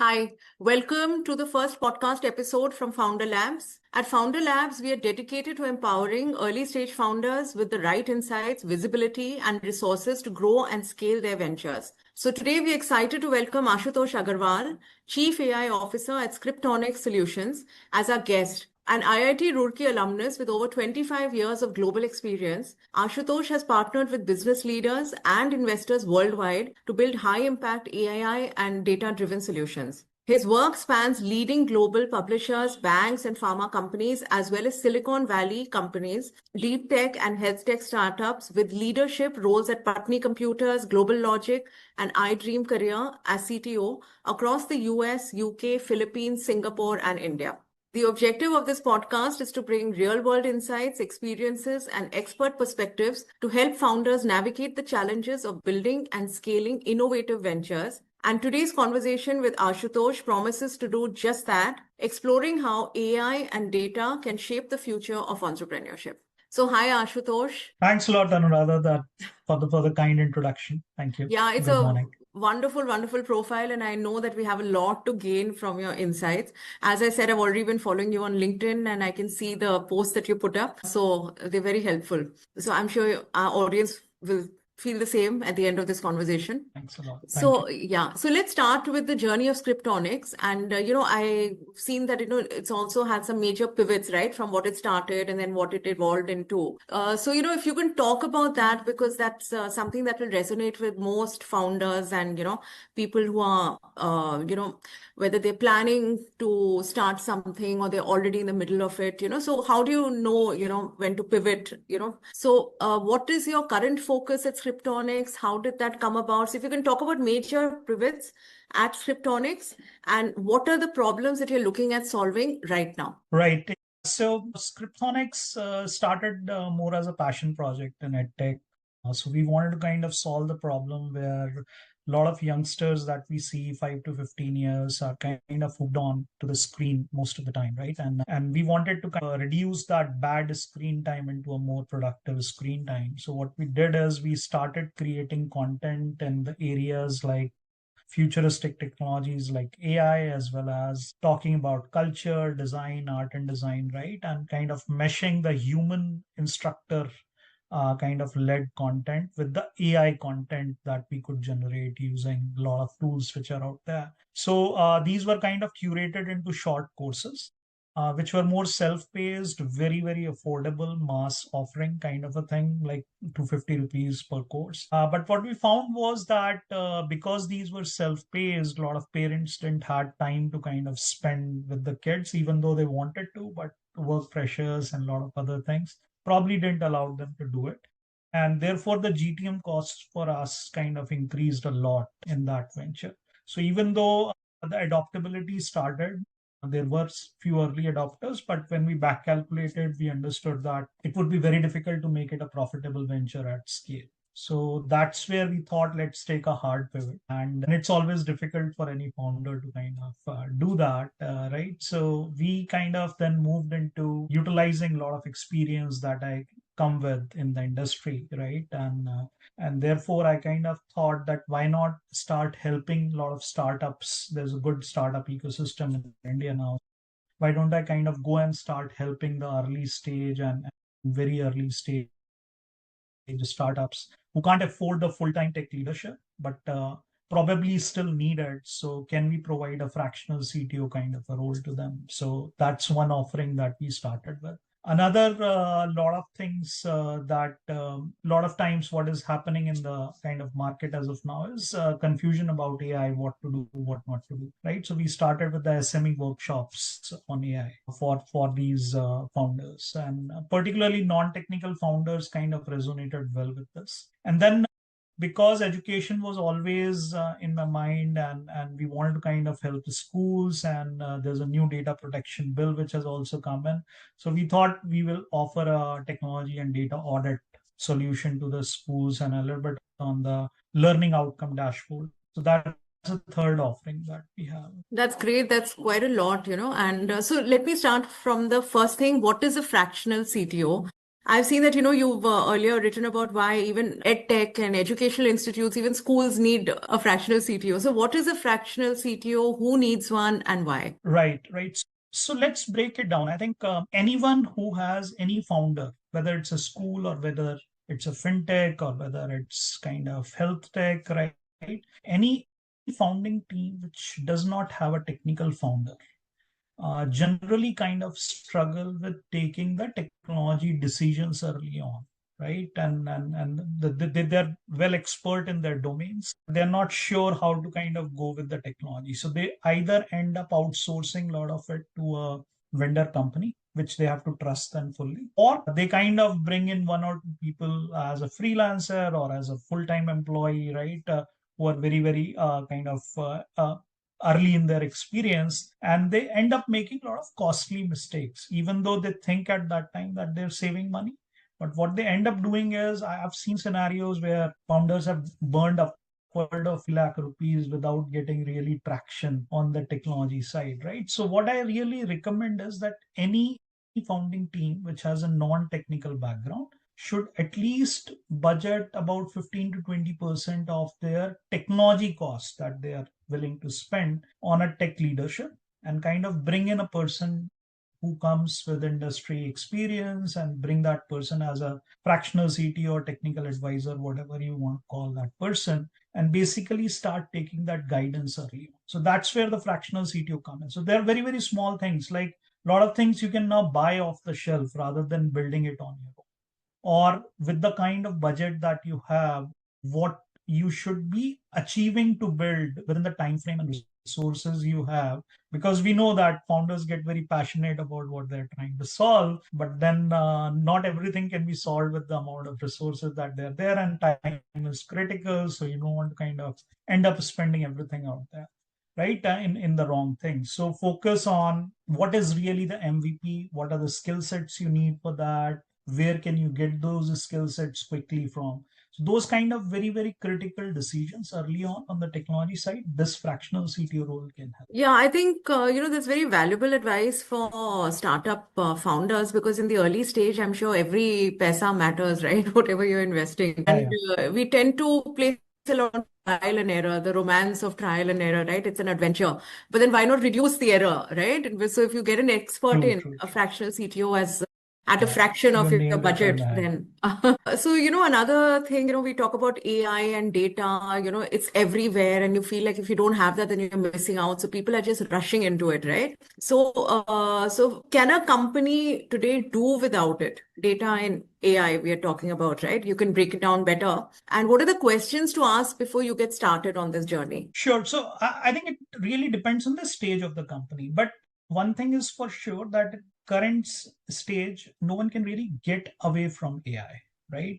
Hi, welcome to the first podcast episode from Founder Labs. At Founder Labs, we are dedicated to empowering early stage founders with the right insights, visibility, and resources to grow and scale their ventures. So today we're excited to welcome Ashutosh Agarwal, Chief AI Officer at Scriptonics Solutions, as our guest. An IIT Roorkee alumnus with over 25 years of global experience, Ashutosh has partnered with business leaders and investors worldwide to build high-impact AI and data-driven solutions. His work spans leading global publishers, banks, and pharma companies, as well as Silicon Valley companies, deep tech and health tech startups, with leadership roles at Patni Computers, Global Logic, and iDream Career as CTO across the US, UK, Philippines, Singapore, and India. The objective of this podcast is to bring real-world insights, experiences, and expert perspectives to help founders navigate the challenges of building and scaling innovative ventures. And today's conversation with Ashutosh promises to do just that, exploring how AI and data can shape the future of entrepreneurship. So, hi, Ashutosh. Thanks a lot, Anuradha, for the kind introduction. Thank you. Yeah, it's Good a morning. wonderful profile, and I know that we have a lot to gain from your insights. As I said, I've already been following you on LinkedIn, and I can see the posts that you put up. So they're very helpful. So I'm sure our audience will feel the same at the end of this conversation. Thanks a lot. Thank So you. yeah, so let's start with the journey of Scriptonics, and I've seen that it's also had some major pivots, right, from what it started and then what it evolved into. So if you can talk about that, because that's something that will resonate with most founders and people who are whether they're planning to start something or they're already in the middle of it. So how do you know when to pivot? So what is your current focus at Scriptonics? How did that come about? So if you can talk about major pivots at Scriptonics and what are the problems that you're looking at solving right now? Right. So Scriptonics started more as a passion project in EdTech. So we wanted to kind of solve the problem where a lot of youngsters that we see 5 to 15 years are kind of hooked on to the screen most of the time, right? And we wanted to kind of reduce that bad screen time into a more productive screen time. So what we did is we started creating content in the areas like futuristic technologies like AI, as well as talking about culture, design, art and design, right? And kind of meshing the human instructor kind of led content with the AI content that we could generate using a lot of tools which are out there. So these were kind of curated into short courses. Which were more self-paced, very affordable mass offering kind of a thing, like 250 rupees per course. But what we found was that because these were self-paced, a lot of parents didn't had time to kind of spend with the kids, even though they wanted to, but work pressures and a lot of other things probably didn't allow them to do it. And therefore, the GTM costs for us kind of increased a lot in that venture. So even though the adoptability started, there were few early adopters, but when we back calculated, we understood that it would be very difficult to make it a profitable venture at scale. So that's where we thought, let's take a hard pivot. And it's always difficult for any founder to kind of do that, right? So we kind of then moved into utilizing a lot of experience that I come with in the industry, right? And therefore I kind of thought that why not start helping a lot of startups. There's a good startup ecosystem in India now. Why don't I kind of go and start helping the early stage and very early stage startups who can't afford the full-time tech leadership, but probably still need it. So can we provide a fractional CTO kind of a role to them? So that's one offering that we started with. Another lot of things that lot of times what is happening in the kind of market as of now is confusion about AI, what to do, what not to do, right? So we started with the SME workshops on AI for these founders, and particularly non-technical founders kind of resonated well with this. And then because education was always in my mind, and we wanted to kind of help the schools, and there's a new data protection bill which has also come in. So we thought we will offer a technology and data audit solution to the schools and a little bit on the learning outcome dashboard. So that's the third offering that we have. That's great. That's quite a lot. And so let me start from the first thing. What is a fractional CTO? I've seen that, you've earlier written about why even ed tech and educational institutes, even schools need a fractional CTO. So what is a fractional CTO? Who needs one and why? Right. So let's break it down. I think anyone who has any founder, whether it's a school or whether it's a fintech or whether it's kind of health tech, right? Any founding team which does not have a technical founder generally kind of struggle with taking the technology decisions early on, right? They're well expert in their domains. They're not sure how to kind of go with the technology. So they either end up outsourcing a lot of it to a vendor company, which they have to trust them fully, or they kind of bring in one or two people as a freelancer or as a full-time employee, right? Who are very kind of early in their experience, and they end up making a lot of costly mistakes even though they think at that time that they're saving money. But what they end up doing is, I have seen scenarios where founders have burned upward of lakh rupees without getting really traction on the technology side, right? So what I really recommend is that any founding team which has a non-technical background should at least budget about 15 to 20% of their technology costs that they are willing to spend on a tech leadership, and kind of bring in a person who comes with industry experience and bring that person as a fractional CTO or technical advisor, whatever you want to call that person, and basically start taking that guidance early. So that's where the fractional CTO comes in. So there are very small things, like a lot of things you can now buy off the shelf rather than building it on your own, or with the kind of budget that you have, what you should be achieving to build within the time frame and resources you have. Because we know that founders get very passionate about what they're trying to solve, but then not everything can be solved with the amount of resources that they're there, and time is critical, so you don't want to kind of end up spending everything out there, right? In the wrong things. So focus on what is really the MVP, what are the skill sets you need for that, where can you get those skill sets quickly from. So those kind of very critical decisions early on the technology side, this fractional CTO role can help. Yeah, I think, that's very valuable advice for startup founders because in the early stage, I'm sure every paisa matters, right? Whatever you're investing. And Yeah. we tend to place a lot of trial and error, the romance of trial and error, right? It's an adventure. But then why not reduce the error, right? And so if you get an expert True, in true, a true. fractional CTO as at a Yeah, fraction you of your nailed it on the budget, head. then. So, another thing, we talk about AI and data, it's everywhere, and you feel like if you don't have that, then you're missing out. So people are just rushing into it, right? So can a company today do without it? Data and AI we are talking about, right? You can break it down better. And what are the questions to ask before you get started on this journey? Sure. So I think it really depends on the stage of the company. But one thing is for sure, that current stage, no one can really get away from AI, right?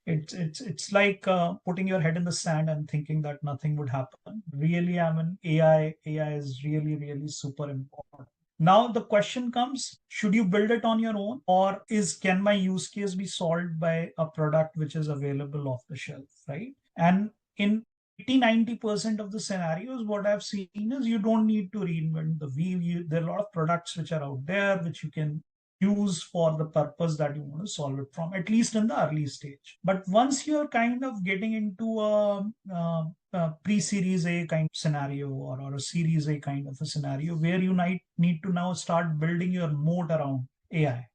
It's like putting your head in the sand and thinking that nothing would happen. Really, I mean, AI is really super important. Now the question comes: should you build it on your own, or is can my use case be solved by a product which is available off the shelf, right? And in 80-90% of the scenarios, what I've seen is you don't need to reinvent the wheel. There are a lot of products which are out there which you can use for the purpose that you want to solve it from, at least in the early stage. But once you're kind of getting into a pre-series A kind of scenario, or a series A kind of a scenario, where you might need to now start building your moat around AI,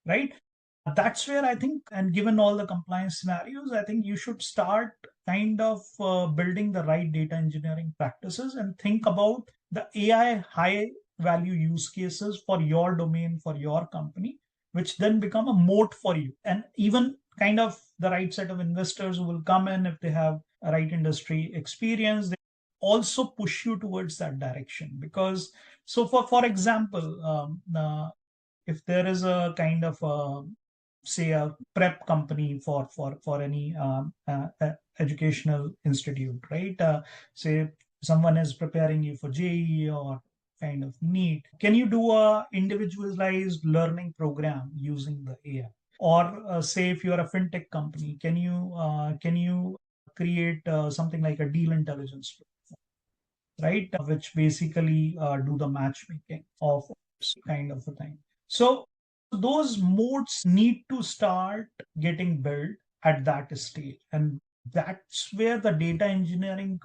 right? That's where I think, and given all the compliance scenarios, I think you should start kind of building the right data engineering practices and think about the AI high value use cases for your domain, for your company, which then become a moat for you. And even kind of the right set of investors who will come in, if they have a right industry experience, they also push you towards that direction. Because so for example, if there is a kind of say a prep company for any educational institute, right? Say someone is preparing you for JEE or kind of NEET. Can you do a individualized learning program using the AI? Or say if you're a fintech company, can you create something like a deal intelligence, right? Which basically do the matchmaking of kind of a thing. So those moats need to start getting built at that stage. And that's where the data engineering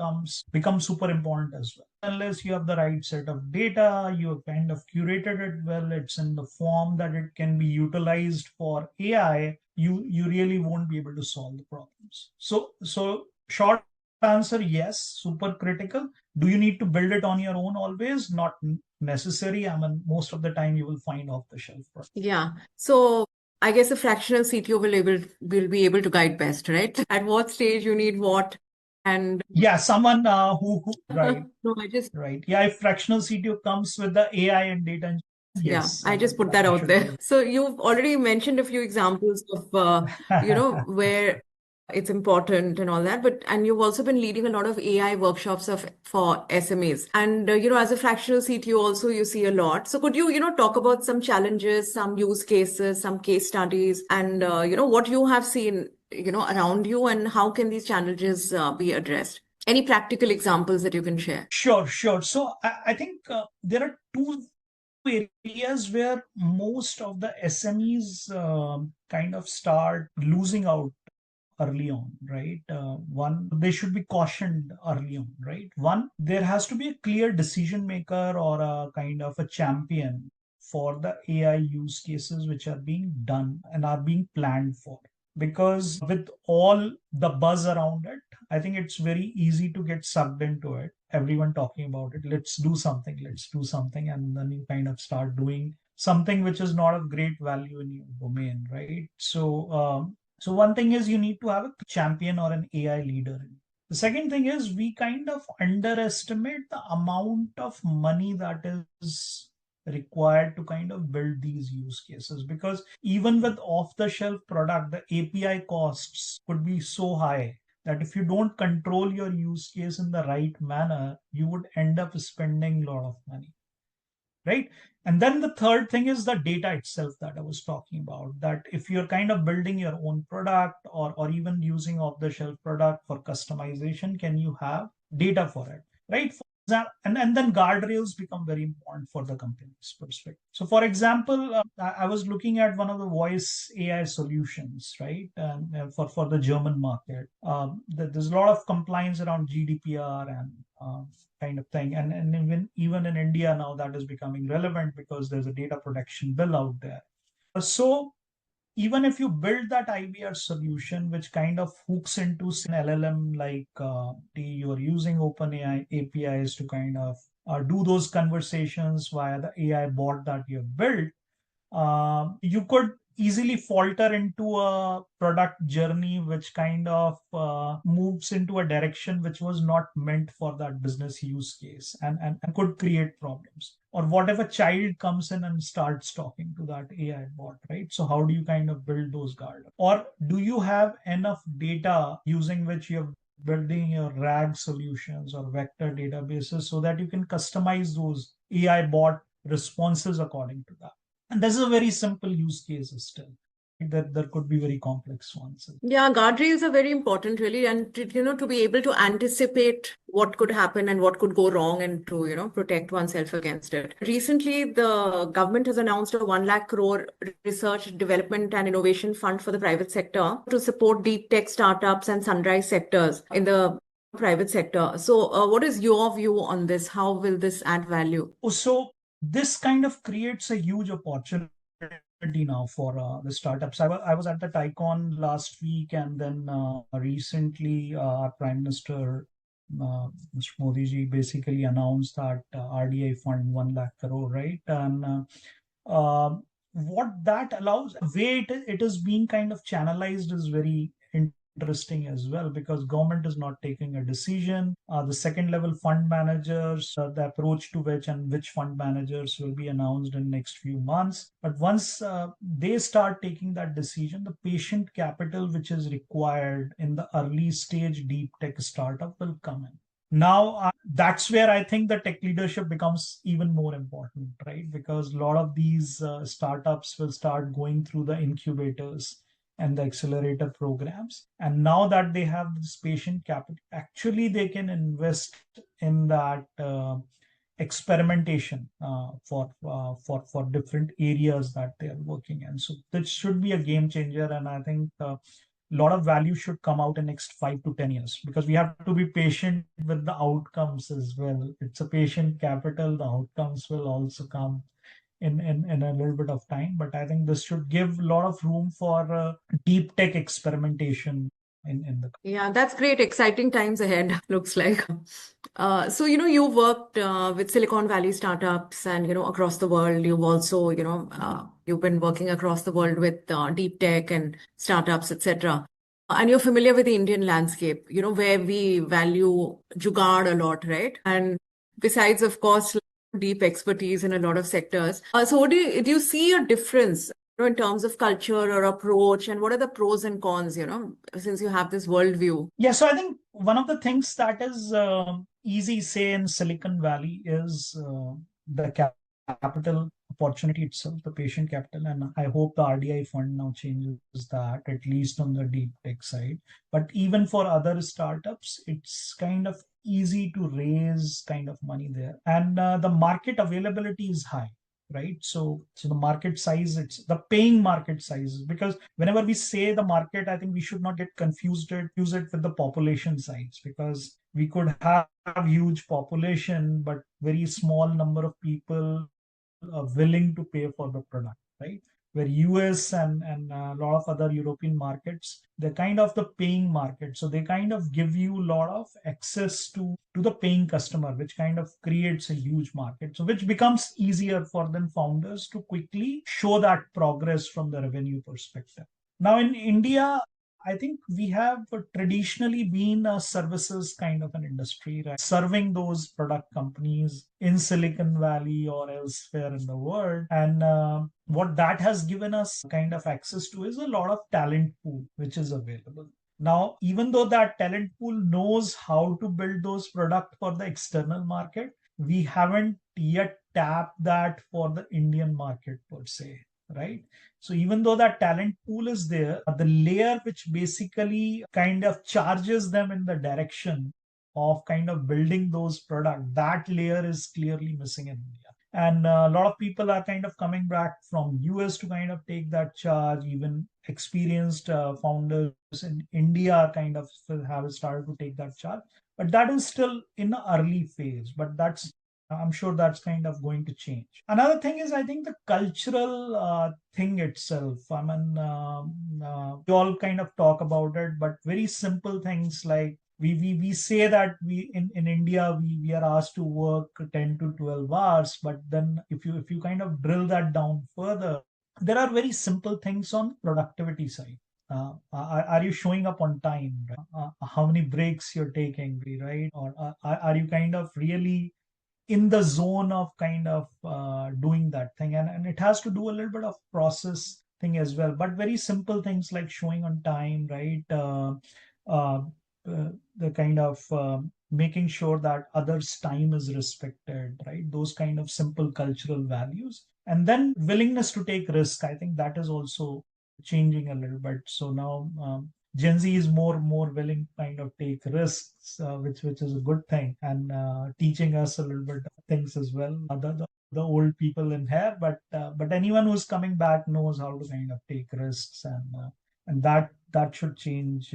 becomes super important as well. Unless you have the right set of data, you have kind of curated it well, it's in the form that it can be utilized for AI, you really won't be able to solve the problems. So short answer, yes, super critical. Do you need to build it on your own always? Not necessary. I mean, most of the time you will find off the shelf product. Yeah. So I guess a fractional CTO will be able to guide best, right? At what stage you need what, and Yeah, someone who right, no, I just right. Yeah, if fractional CTO comes with the AI and data engineering, yeah, yes, I just put that I out should be there. able. So you've already mentioned a few examples of where it's important and all that, and you've also been leading a lot of AI workshops for SMEs. And as a fractional CTO also you see a lot. So could you talk about some challenges, some use cases, some case studies, and what you have seen around you, and how can these challenges be addressed? Any practical examples that you can share? Sure, sure. So I think there are two areas where most of the SMEs kind of start losing out early on, right? One, they should be cautioned early on, right? One, there has to be a clear decision maker or a kind of a champion for the AI use cases which are being done and are being planned for. Because with all the buzz around it, I think it's very easy to get sucked into it. Everyone talking about it. Let's do something. Let's do something. And then you kind of start doing something which is not of great value in your domain, right? So one thing is you need to have a champion or an AI leader. The second thing is we kind of underestimate the amount of money that is required to kind of build these use cases, because even with off the shelf product, the API costs could be so high that if you don't control your use case in the right manner, you would end up spending a lot of money, right? And then the third thing is the data itself that I was talking about, that if you're kind of building your own product or even using off the shelf product for customization, can you have data for it, right? And then guardrails become very important for the company's perspective. So for example, I was looking at one of the voice AI solutions, right? For the German market, there's a lot of compliance around GDPR and kind of thing. And even in India now that is becoming relevant because there's a data protection bill out there. So even if you build that IBR solution, which kind of hooks into an LLM, like you're using OpenAI APIs to kind of do those conversations via the AI bot that you've built, you could easily falter into a product journey which kind of moves into a direction which was not meant for that business use case, and could create problems. Or whatever child comes in and starts talking to that AI bot, right? So how do you kind of build those guardrails? Or do you have enough data using which you're building your RAG solutions or vector databases so that you can customize those AI bot responses according to that? And this is a very simple use case still. There could be very complex ones. Yeah, guardrails are very important, really, and to be able to anticipate what could happen and what could go wrong, and to protect oneself against it. Recently, the government has announced a 1 lakh crore research, development, and innovation fund for the private sector to support deep tech startups and sunrise sectors in the private sector. So, what is your view on this? How will this add value? So this kind of creates a huge opportunity now for the startups. I was at the TiCon last week, and then recently our Prime Minister, Mr. Modi ji, basically announced that RDI fund 1 lakh crore, right? And what that allows, way it is being kind of channelized is very interesting as well, because government is not taking a decision. The second level fund managers, the approach to which fund managers will be announced in next few months. But once they start taking that decision, the patient capital which is required in the early stage deep tech startup will come in. Now, that's where I think the tech leadership becomes even more important, right? Because a lot of these startups will start going through the incubators and the accelerator programs. And now that they have this patient capital, actually they can invest in that experimentation for different areas that they are working in. So this should be a game changer, and I think a lot of value should come out in next 5 to 10 years, because we have to be patient with the outcomes as well. It's a patient capital. The outcomes will also come in a little bit of time, but I think this should give a lot of room for deep tech experimentation in the. Yeah, that's great. Exciting times ahead, looks like. So, you worked with Silicon Valley startups and, across the world. You've also, you've been working across the world with deep tech and startups, etc. And you're familiar with the Indian landscape, where we value jugaad a lot, right? And besides, of course, deep expertise in a lot of sectors. So, do you see a difference, in terms of culture or approach, and what are the pros and cons, since you have this worldview? Yeah, so I think one of the things that is easy, say in Silicon Valley, is the capital opportunity itself, the patient capital, and I hope the RDI fund now changes that, at least on the deep tech side. But even for other startups, it's kind of easy to raise kind of money there, and the market availability is high, right? So the market size, it's the paying market size, because whenever we say the market, I think we should not get confused it use it with the population size, because we could have huge population but very small number of people are willing to pay for the product, right? Where US and a lot of other European markets, they're kind of the paying market. So they kind of give you a lot of access to the paying customer, which kind of creates a huge market. So which becomes easier for them founders to quickly show that progress from the revenue perspective. Now in India, I think we have traditionally been a services kind of an industry, right? Serving those product companies in Silicon Valley or elsewhere in the world. And what that has given us kind of access to is a lot of talent pool, which is available. Now, even though that talent pool knows how to build those products for the external market, we haven't yet tapped that for the Indian market per se, right? So even though that talent pool is there, the layer which basically kind of charges them in the direction of kind of building those products, that layer is clearly missing in India. And a lot of people are kind of coming back from US to kind of take that charge. Even experienced founders in India kind of have started to take that charge. But that is still in the early phase. But I'm sure that's kind of going to change. Another thing is, I think the cultural thing itself. I mean, we all kind of talk about it, but very simple things like we say that in India we are asked to work 10 to 12 hours, but then if you kind of drill that down further, there are very simple things on productivity side. Are you showing up on time? Right? How many breaks you're taking, right? Or are you kind of really in the zone of kind of doing that thing? And it has to do a little bit of process thing as well, but very simple things like showing on time, right? Uh, the kind of making sure that others time is respected, right? Those kind of simple cultural values, and then willingness to take risk. I think that is also changing a little bit. So now Gen Z is more willing to kind of take risks, which is a good thing, and teaching us a little bit of things as well. The old people in here, but anyone who's coming back knows how to kind of take risks, and that should change.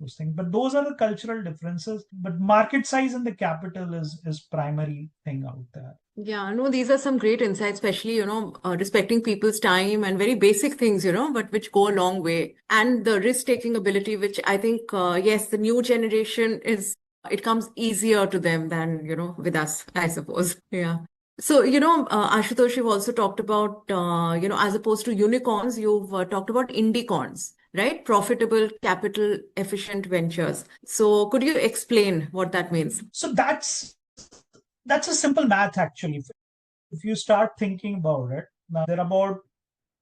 Those things, but those are the cultural differences. But market size and the capital is primary thing out there. Yeah, no, these are some great insights, especially, respecting people's time and very basic things, but which go a long way. And the risk-taking ability, which I think, yes, the new generation it comes easier to them than, with us, I suppose. Yeah. So, Ashutosh, you've also talked about, as opposed to unicorns, you've talked about indicorns, right? Profitable, capital efficient ventures. So, could you explain what that means? So that's a simple math actually. If you start thinking about it, now there are about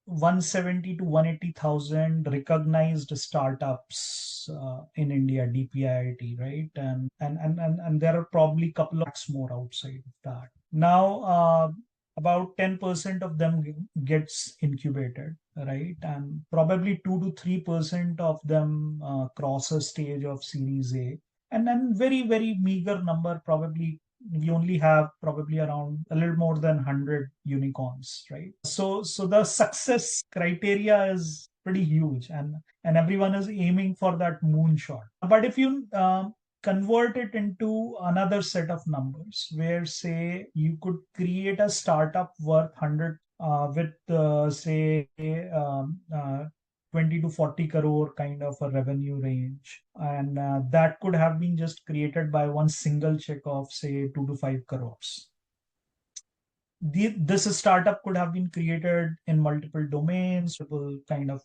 170 to 180,000 recognized startups in India, DPIIT, right? And there are probably a couple of lakhs more outside of that. Now, about 10% of them gets incubated, right? And probably 2 to 3% of them cross a stage of Series A. And then very, very meager number, probably we only have probably around a little more than 100 unicorns, right? So the success criteria is pretty huge, and everyone is aiming for that moonshot. But if you convert it into another set of numbers, where say you could create a startup worth 100 with say 20 to 40 crore kind of a revenue range, and that could have been just created by one single check of say 2 to 5 crores. This startup could have been created in multiple domains, multiple kind of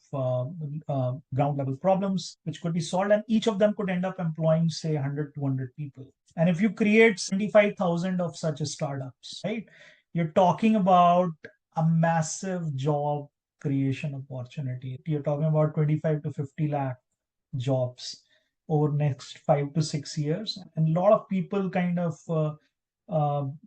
ground level problems which could be solved, and each of them could end up employing say 100, 200 people. And if you create 75,000 of such startups, right, you're talking about a massive job creation opportunity. You're talking about 25 to 50 lakh jobs over next 5 to 6 years, and a lot of people kind of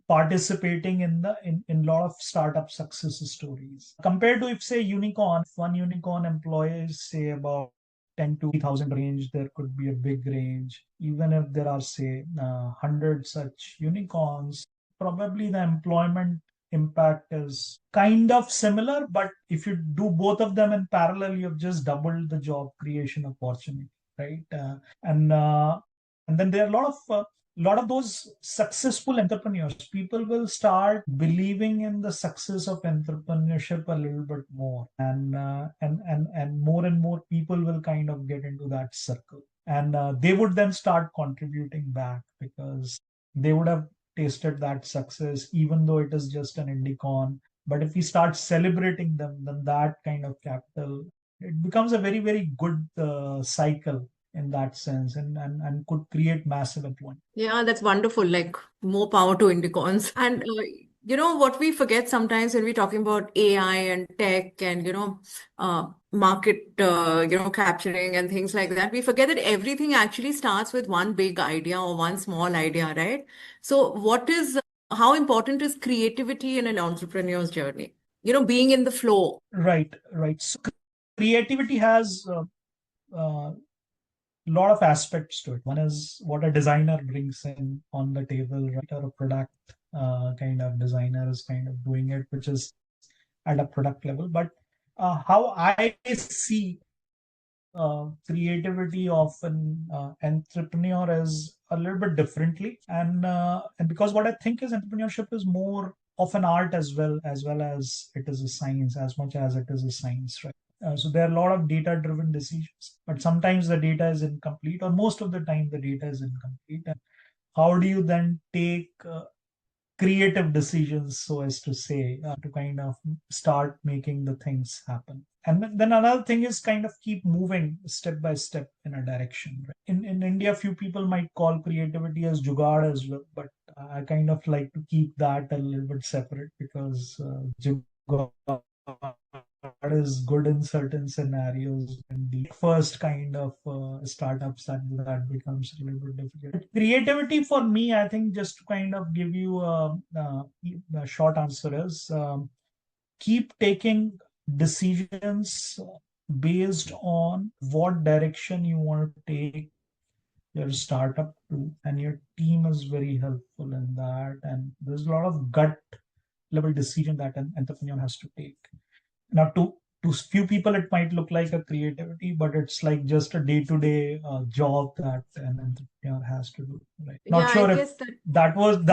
participating in in lot of startup success stories. Compared to if say unicorn, if one unicorn employs say about 10 to 3,000 range, there could be a big range. Even if there are say 100 such unicorns, probably the employment impact is kind of similar, but if you do both of them in parallel, you've just doubled the job creation opportunity, right? And then there are a lot of those successful entrepreneurs, people will start believing in the success of entrepreneurship a little bit more, and more people will kind of get into that circle, and they would then start contributing back because they would have tasted that success, even though it is just an indicorn. But if we start celebrating them, then that kind of capital, it becomes a very, very good cycle in that sense, and could create massive employment. Yeah, that's wonderful. Like more power to unicorns. And what we forget sometimes when we're talking about AI and tech and market capturing and things like that, we forget that everything actually starts with one big idea or one small idea, right? So how important is creativity in an entrepreneur's journey? Being in the flow. Right, right. So creativity has a lot of aspects to it. One is what a designer brings in on the table, right? Or a product kind of designer is kind of doing it, which is at a product level. But how I see creativity of an entrepreneur is a little bit differently, and because what I think is entrepreneurship is more of an art as well as it is a science, as much as it is a science, right? So there are a lot of data driven decisions, but sometimes the data is incomplete, or most of the time the data is incomplete. And how do you then take creative decisions, so as to say, to kind of start making the things happen? And then another thing is kind of keep moving step by step in a direction, right? In India, few people might call creativity as jugaad as well, but I kind of like to keep that a little bit separate, because jugaad is good in certain scenarios, and the first kind of startups that becomes a little bit difficult. Creativity for me, I think, just to kind of give you a short answer, is keep taking decisions based on what direction you want to take your startup to, and your team is very helpful in that. And there's a lot of gut level decision that an entrepreneur has to take. Now, to few people, it might look like a creativity, but it's like just a day-to-day job that an entrepreneur has to do. Right? Not Yeah, I sure if guess that. that was Hmm.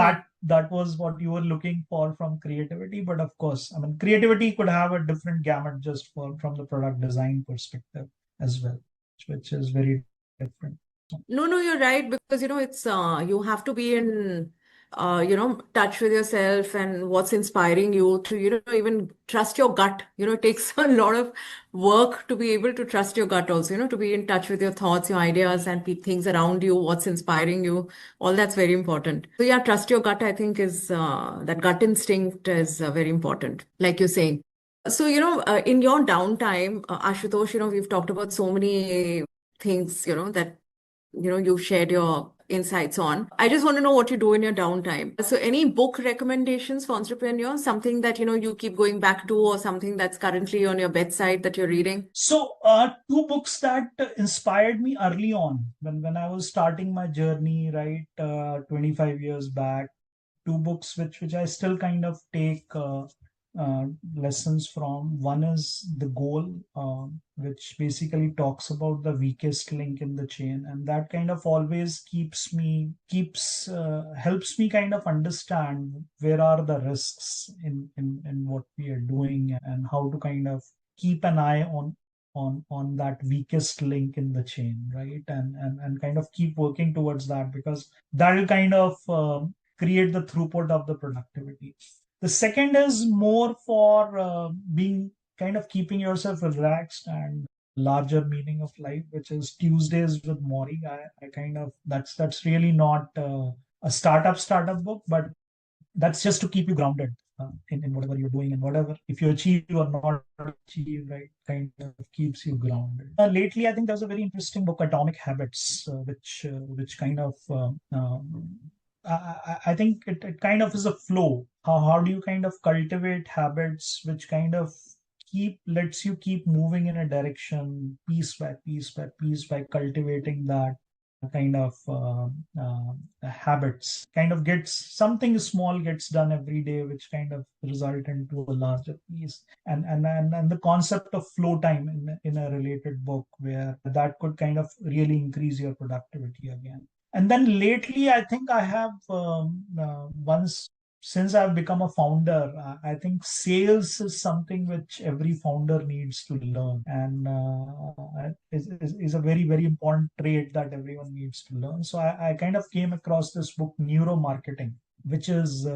that was what you were looking for from creativity, but of course, I mean, creativity could have a different gamut just from the product design perspective as well, which is very different. No, no, you're right, because it's you have to be in touch with yourself and what's inspiring you to even trust your gut. It takes a lot of work to be able to trust your gut also, to be in touch with your thoughts, your ideas, and things around you, what's inspiring you. All that's very important. So yeah, trust your gut, I think, is that gut instinct is very important, like you're saying. So, in your downtime, Ashutosh, we've talked about so many things, that you've shared your insights on. I just want to know what you do in your downtime. So any book recommendations for entrepreneurs, something that you keep going back to, or something that's currently on your bedside that you're reading? So, two books that inspired me early on when I was starting my journey, right, 25 years back. two books which I still kind of take lessons from. One is The Goal, which basically talks about the weakest link in the chain, and that kind of always helps me kind of understand where are the risks in what we are doing, and how to kind of keep an eye on that weakest link in the chain, right? And kind of keep working towards that, because that will kind of create the throughput of the productivity. The second is more for being kind of keeping yourself relaxed and larger meaning of life, which is Tuesdays with Maury. I kind of that's really not a startup book, but that's just to keep you grounded in whatever you're doing, and whatever, if you achieve or not achieve, right, kind of keeps you grounded. Lately, I think there's a very interesting book, Atomic Habits, which kind of I think it kind of is a flow. How do you kind of cultivate habits which kind of lets you keep moving in a direction, piece by piece by piece, by cultivating that kind of habits, kind of gets something small gets done every day, which kind of result into a larger piece. And the concept of flow time in a related book, where that could kind of really increase your productivity again. And then lately, I think I have once since I've become a founder, I think sales is something which every founder needs to learn, and is a very, very important trait that everyone needs to learn. So I kind of came across this book, Neuromarketing, which is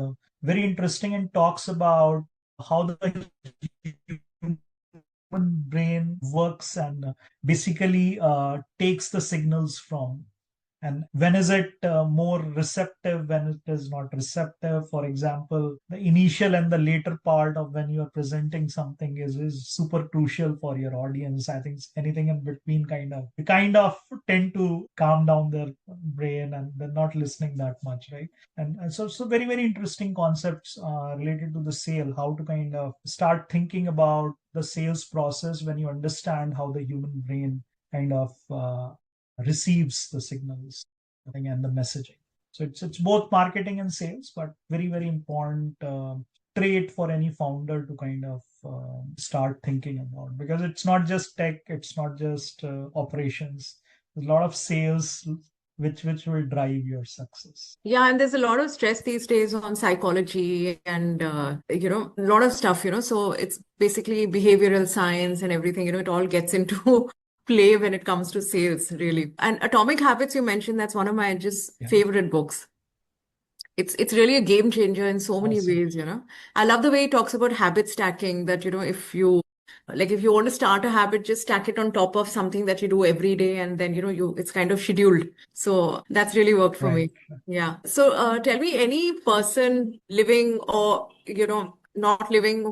very interesting and talks about how the human brain works, and basically takes the signals from, and when is it more receptive, when it is not receptive. For example, the initial and the later part of when you are presenting something is super crucial for your audience. I think anything in between kind of tend to calm down their brain, and they're not listening that much, right? And so very, very interesting concepts related to the sale, how to kind of start thinking about the sales process when you understand how the human brain kind of receives the signals and the messaging. So it's both marketing and sales, but very, very important trait for any founder to kind of start thinking about, because it's not just tech, it's not just operations. There's a lot of sales which will drive your success. Yeah, and there's a lot of stress these days on psychology and a lot of stuff, so it's basically behavioral science and everything, it all gets into play when it comes to sales, really. And Atomic Habits, you mentioned, that's one of my just Yeah. favorite books. It's really a game changer in so many Awesome. ways. I love the way he talks about habit stacking, that, if you want to start a habit, just stack it on top of something that you do every day, and then, it's kind of scheduled. So that's really worked for Right. me. Yeah. So tell me, any person living or, not living,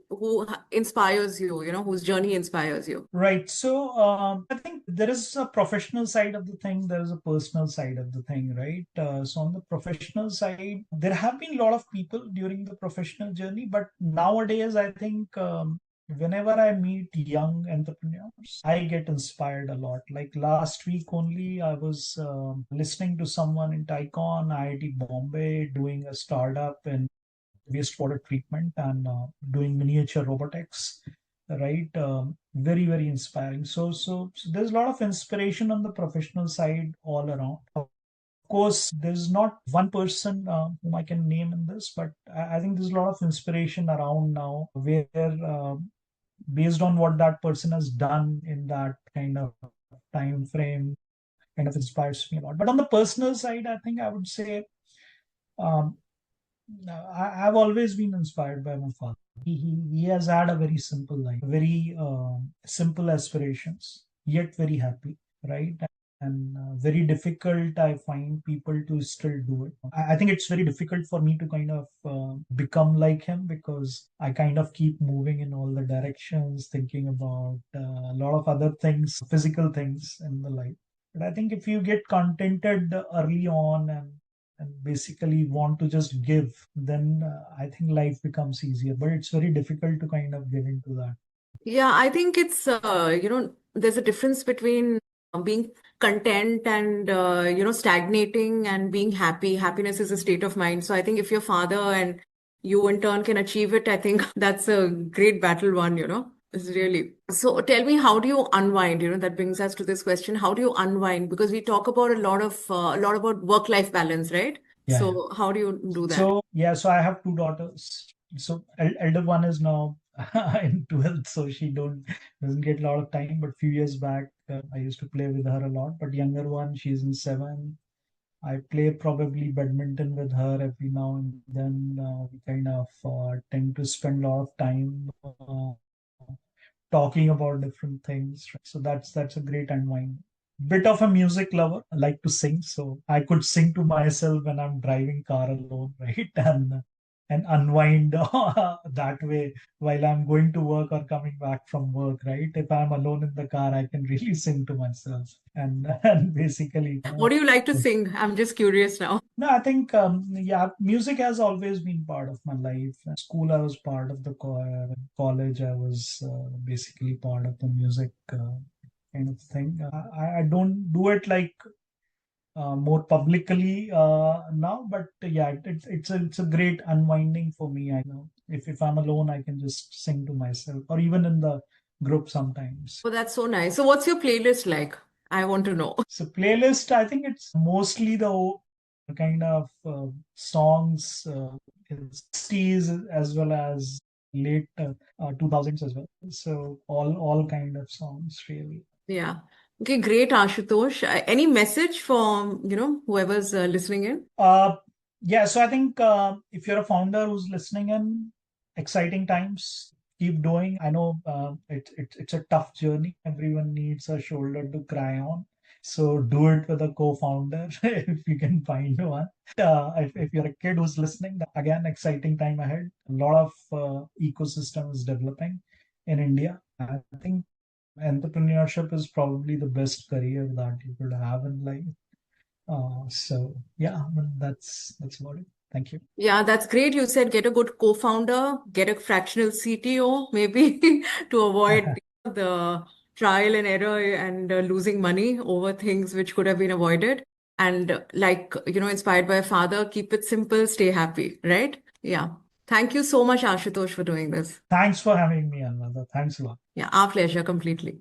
who inspires you, whose journey inspires you. Right. So I think there is a professional side of the thing, there is a personal side of the thing, right? So on the professional side, there have been a lot of people during the professional journey, but nowadays, I think whenever I meet young entrepreneurs, I get inspired a lot. Like last week only, I was listening to someone in Tycon, IIT Bombay, doing a startup in wastewater treatment, and doing miniature robotics, right? Very, very inspiring. So there's a lot of inspiration on the professional side all around. Of course, there's not one person whom I can name in this, but I think there's a lot of inspiration around now, where based on what that person has done in that kind of time frame, kind of inspires me a lot. But on the personal side, I think I would say um, I've always been inspired by my father. He has had a very simple life, very simple aspirations, yet very happy, right? And very difficult, I find, people to still do it. I think it's very difficult for me to kind of become like him, because I kind of keep moving in all the directions, thinking about a lot of other things, physical things in the life. But I think if you get contented early on, and basically want to just give, then I think life becomes easier. But it's very difficult to kind of get into that. Yeah, I think it's, there's a difference between being content and stagnating and being happy. Happiness is a state of mind. So I think if your father and you in turn can achieve it, I think that's a great battle won. It's really. So tell me, how do you unwind? That brings us to this question. How do you unwind? Because we talk about a lot about work-life balance, right? Yeah. So how do you do that? So I have two daughters. So elder one is now in 12th, so she doesn't get a lot of time. But few years back, I used to play with her a lot. But younger one, she's in 7th. I play probably badminton with her every now and then. We kind of tend to spend a lot of time talking about different things. So that's a great unwind. Bit of a music lover. I like to sing, so I could sing to myself when I'm driving car alone, right? And unwind that way while I'm going to work or coming back from work, right? If I'm alone in the car, I can really sing to myself and basically. What do you like to sing? I'm just curious now. No, I think, yeah, music has always been part of my life. In school, I was part of the choir. In college, I was basically part of the music kind of thing. I don't do it like more publicly now, but yeah, it's a great unwinding for me. I know if I'm alone, I can just sing to myself, or even in the group sometimes. Oh, that's so nice. So what's your playlist like? I want to know. So playlist, I think it's mostly the kind of songs in 60s as well as late 2000s as well. So all kind of songs really. Yeah. Okay, great, Ashutosh. Any message for, whoever's listening in? Yeah, so I think if you're a founder who's listening in, exciting times, keep doing. I know it's a tough journey. Everyone needs a shoulder to cry on. So do it with a co-founder if you can find one. If you're a kid who's listening, again, exciting time ahead. A lot of ecosystem is developing in India. I think entrepreneurship is probably the best career that you could have in life. So yeah, well, that's about it. Thank you. Yeah, that's great. You said get a good co-founder, get a fractional CTO, maybe to avoid the trial and error and losing money over things which could have been avoided. And like, inspired by a father, keep it simple, stay happy, right? Yeah. Thank you so much, Ashutosh, for doing this. Thanks for having me, Ananda. Thanks a lot. Yeah, our pleasure completely.